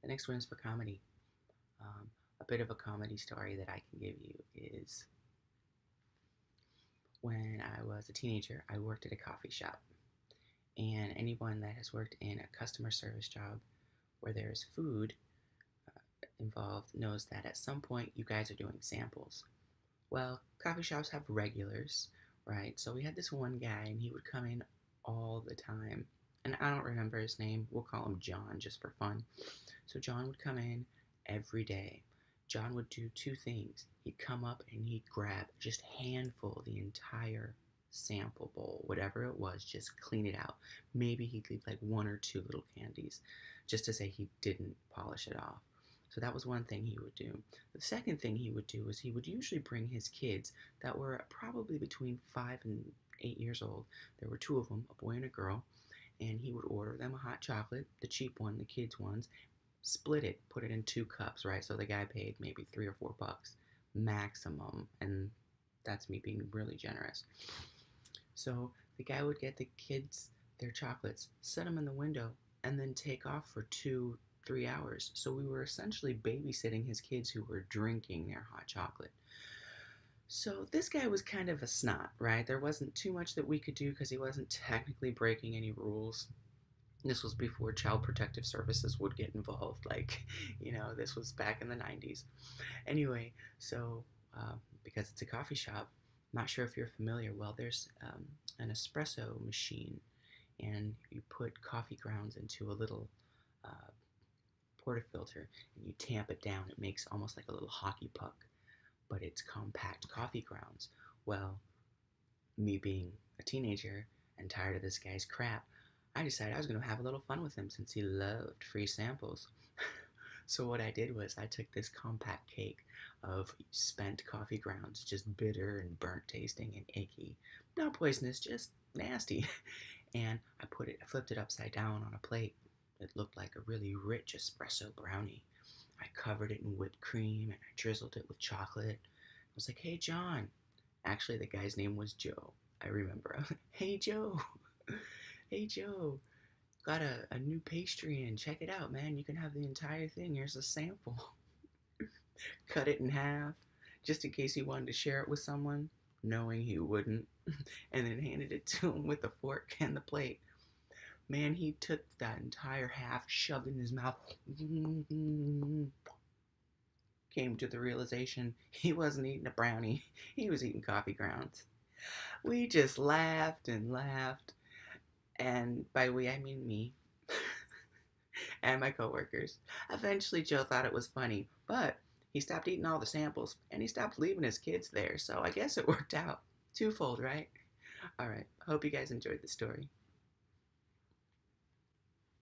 The next one is for comedy. A bit of a comedy story that I can give you is when I was a teenager, I worked at a coffee shop. And anyone that has worked in a customer service job where there is food involved knows that at some point you guys are doing samples. Well, coffee shops have regulars, right? So we had this one guy, and he would come in all the time. And I don't remember his name. We'll call him John just for fun. So John would come in every day. John would do two things. He'd come up and he'd grab just handful the entire sample bowl, whatever it was, just clean it out. Maybe he'd leave like one or two little candies just to say he didn't polish it off. So that was one thing he would do. The second thing he would do is he would usually bring his kids that were probably between 5 and 8 years old. There were two of them, a boy and a girl, and he would order them a hot chocolate, the cheap one, the kids' ones, split it, put it in 2 cups, right? So the guy paid maybe $3 or $4 maximum, and that's me being really generous. So the guy would get the kids their chocolates, set them in the window, and then take off for 2, 3 hours. So we were essentially babysitting his kids who were drinking their hot chocolate. So this guy was kind of a snot, right? There wasn't too much that we could do because he wasn't technically breaking any rules. This was before Child Protective Services would get involved. Like, this was back in the 90s. Anyway, so because it's a coffee shop, I'm not sure if you're familiar. Well, there's an espresso machine, and you put coffee grounds into a little uh, portafilter, and you tamp it down. It makes almost like a little hockey puck, but it's compact coffee grounds. Well, me being a teenager and tired of this guy's crap, I decided I was going to have a little fun with him since he loved free samples. So what I did was I took this compact cake of spent coffee grounds, just bitter and burnt tasting and icky. Not poisonous, just nasty. And I flipped it upside down on a plate. It looked like a really rich espresso brownie. I covered it in whipped cream and I drizzled it with chocolate. I was like, "Hey, John." Actually, the guy's name was Joe. I remember. "Hey, Joe." "Hey, Joe. Got a new pastry in. Check it out, man. You can have the entire thing. Here's a sample." Cut it in half, just in case he wanted to share it with someone, knowing he wouldn't, and then handed it to him with the fork and the plate. Man, he took that entire half, shoved it in his mouth, came to the realization he wasn't eating a brownie, he was eating coffee grounds. We just laughed and laughed, and by we I mean me and my coworkers. Eventually, Joe thought it was funny, but he stopped eating all the samples and he stopped leaving his kids there, so I guess it worked out. Twofold, right? All right, hope you guys enjoyed the story.